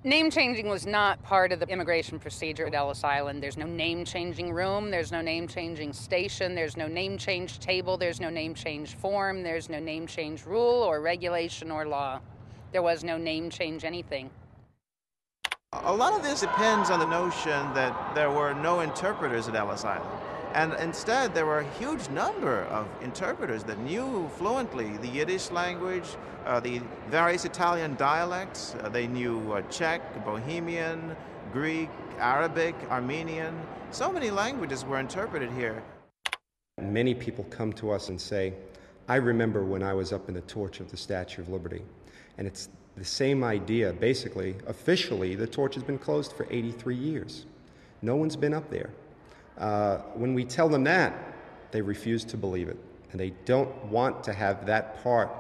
Name changing was not part of the immigration procedure at Ellis Island. There's no name changing room, there's no name changing station, there's no name change table, there's no name change form, there's no name change rule or regulation or law. There was no name change anything. A lot of this depends on the notion that there were no interpreters at Ellis Island. And instead, there were a huge number of interpreters that knew fluently the Yiddish language, the various Italian dialects. They knew Czech, Bohemian, Greek, Arabic, Armenian. So many languages were interpreted here. Many people come to us and say, I remember when I was up in the torch of the Statue of Liberty. And it's the same idea, basically. Officially, the torch has been closed for 83 years. No one's been up there. When we tell them that, they refuse to believe it. And they don't want to have that part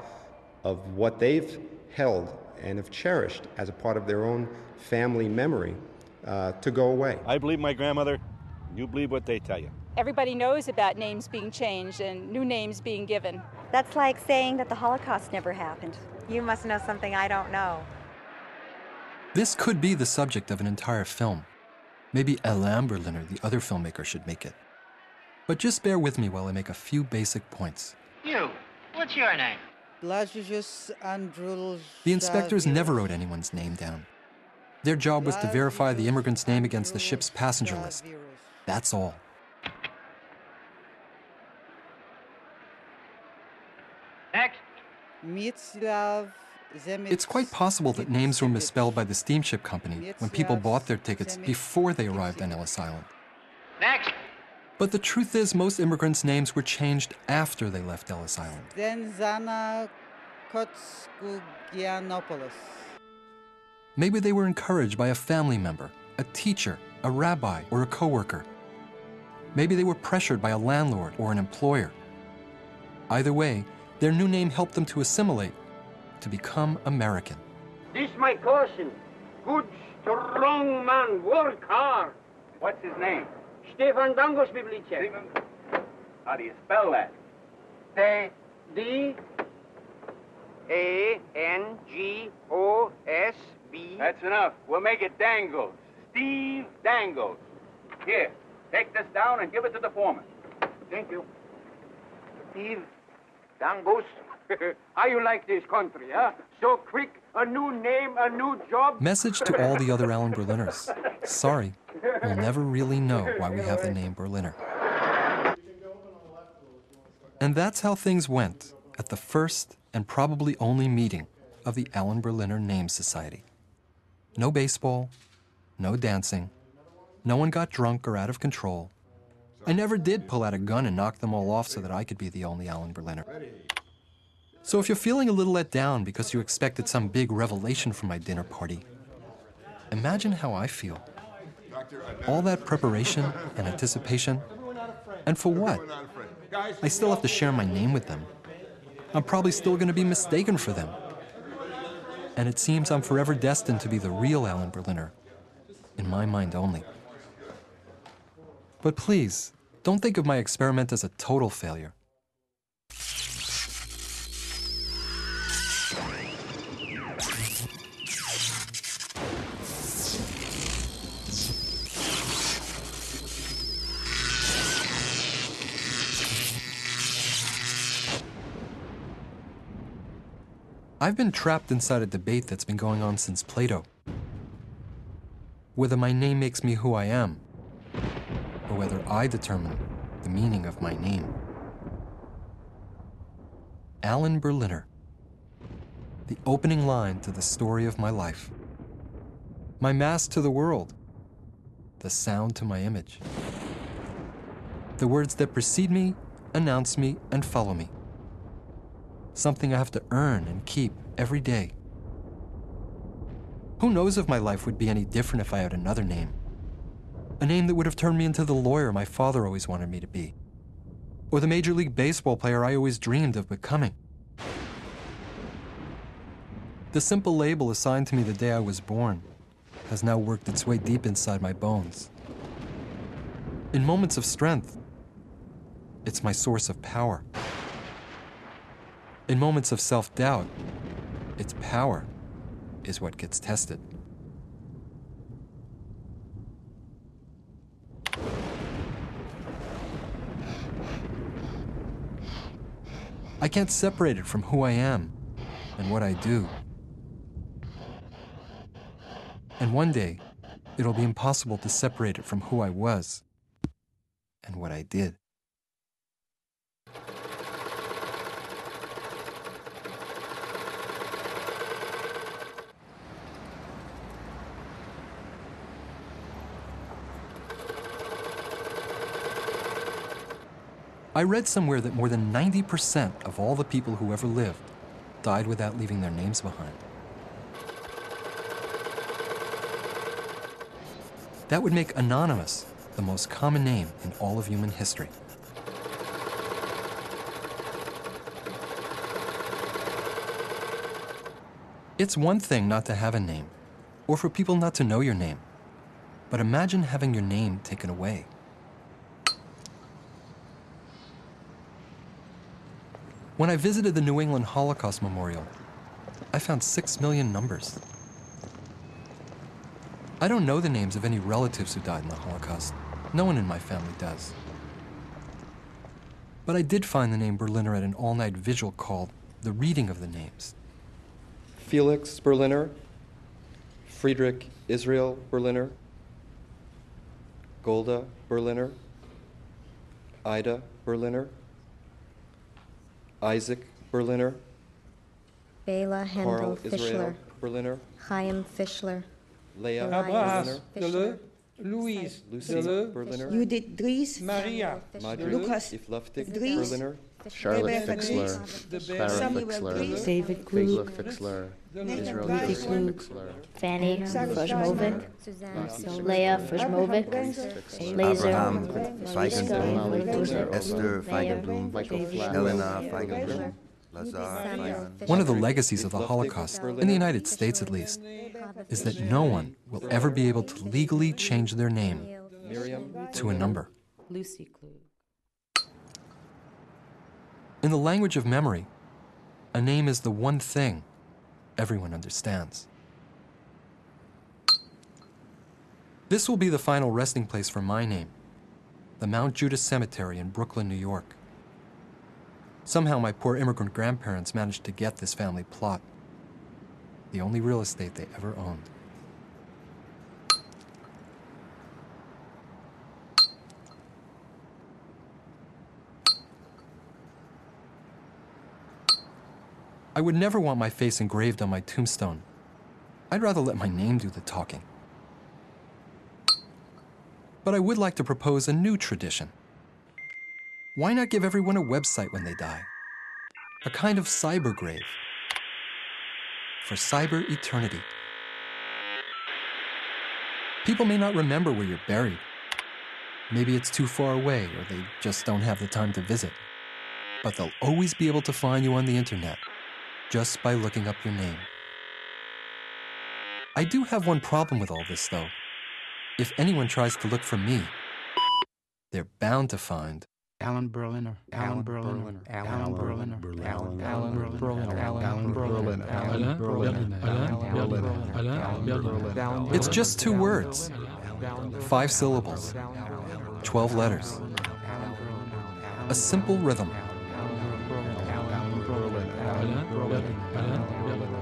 of what they've held and have cherished as a part of their own family memory to go away. I believe my grandmother. You believe what they tell you. Everybody knows about names being changed and new names being given. That's like saying that the Holocaust never happened. You must know something I don't know. This could be the subject of an entire film. Maybe Alain Berliner, the other filmmaker, should make it. But just bear with me while I make a few basic points. You, what's your name? The inspectors never wrote anyone's name down. Their job was to verify the immigrant's name against the ship's passenger list. That's all. Next. It's quite possible that names were misspelled by the steamship company when people bought their tickets before they arrived on Ellis Island. Next. But the truth is, most immigrants' names were changed after they left Ellis Island. Maybe they were encouraged by a family member, a teacher, a rabbi, or a coworker. Maybe they were pressured by a landlord or an employer. Either way, their new name helped them to assimilate, to become American. This my caution. Good, strong man, work hard. What's his name? Stefan Dangos Biblice. Stephen? How do you spell that? D-A-N-G-O-S-B. That's enough. We'll make it Dangos. Steve Dangos. Here, take this down and give it to the foreman. Thank you. Steve Dangos. How you like this country, huh? So quick, a new name, a new job. Message to all the other Alan Berliners. Sorry, we'll never really know why we have the name Berliner. And that's how things went at the first and probably only meeting of the Alan Berliner Name Society. No baseball, no dancing, no one got drunk or out of control. I never did pull out a gun and knock them all off so that I could be the only Alan Berliner. So if you're feeling a little let down because you expected some big revelation from my dinner party, imagine how I feel. All that preparation and anticipation, and for what? I still have to share my name with them. I'm probably still going to be mistaken for them. And it seems I'm forever destined to be the real Alan Berliner, in my mind only. But please, don't think of my experiment as a total failure. I've been trapped inside a debate that's been going on since Plato. Whether my name makes me who I am, or whether I determine the meaning of my name. Alan Berliner, the opening line to the story of my life. My mask to the world, the sound to my image. The words that precede me, announce me, and follow me. Something I have to earn and keep every day. Who knows if my life would be any different if I had another name? A name that would have turned me into the lawyer my father always wanted me to be, or the Major League Baseball player I always dreamed of becoming. The simple label assigned to me the day I was born has now worked its way deep inside my bones. In moments of strength, it's my source of power. In moments of self-doubt, its power is what gets tested. I can't separate it from who I am and what I do. And one day, it'll be impossible to separate it from who I was and what I did. I read somewhere that more than 90% of all the people who ever lived died without leaving their names behind. That would make anonymous the most common name in all of human history. It's one thing not to have a name, or for people not to know your name. But imagine having your name taken away. When I visited the New England Holocaust Memorial, I found 6 million numbers. I don't know the names of any relatives who died in the Holocaust. No one in my family does. But I did find the name Berliner at an all-night vigil called The Reading of the Names. Felix Berliner, Friedrich Israel Berliner, Golda Berliner, Ida Berliner, Isaac Berliner, Bela Handel Carl Fischler, Israel Berliner, Chaim Fischler, Leah Elias Berliner, Fischler, Louise Lucy Berliner, Judith Dries, Maria Lucas Ifluftik Dries, Berliner, Charlotte Rebecca Fixler, Dries, Clara Samuel Fixler, Dries, David Figler Klug, Fixler, Nathan Israel Dries, Fixler, Fanny Frozmovic, Suzanne Leah Frozmovic, Laser, Abraham Mariska, Feigenblum, Esther Feigenblum, Michael Flack, Helena Feigenblum, Lazar Feigenblum. One of the legacies of the Holocaust, in the United States at least, is that no one will ever be able to legally change their name to a number. Lucy Klug. In the language of memory, a name is the one thing everyone understands. This will be the final resting place for my name, the Mount Judas Cemetery in Brooklyn, New York. Somehow my poor immigrant grandparents managed to get this family plot, the only real estate they ever owned. I would never want my face engraved on my tombstone. I'd rather let my name do the talking. But I would like to propose a new tradition. Why not give everyone a website when they die? A kind of cyber grave for cyber eternity. People may not remember where you're buried. Maybe it's too far away, or they just don't have the time to visit. But they'll always be able to find you on the internet just by looking up your name. I do have one problem with all this, though. If anyone tries to look for me, they're bound to find Alan Berliner, Alan Berliner, Alan Berliner, Alan Berliner, Alan Berliner, Alan Berliner. It's just 2 words, 5 syllables, 12 letters. A simple rhythm.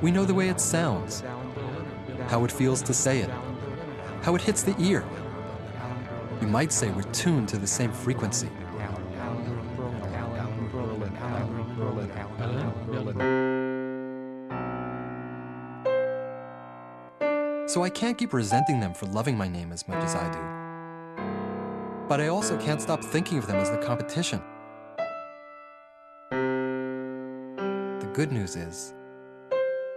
We know the way it sounds, how it feels to say it, how it hits the ear. You might say we're tuned to the same frequency. So I can't keep resenting them for loving my name as much as I do. But I also can't stop thinking of them as the competition. The good news is,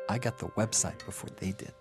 I got the website before they did.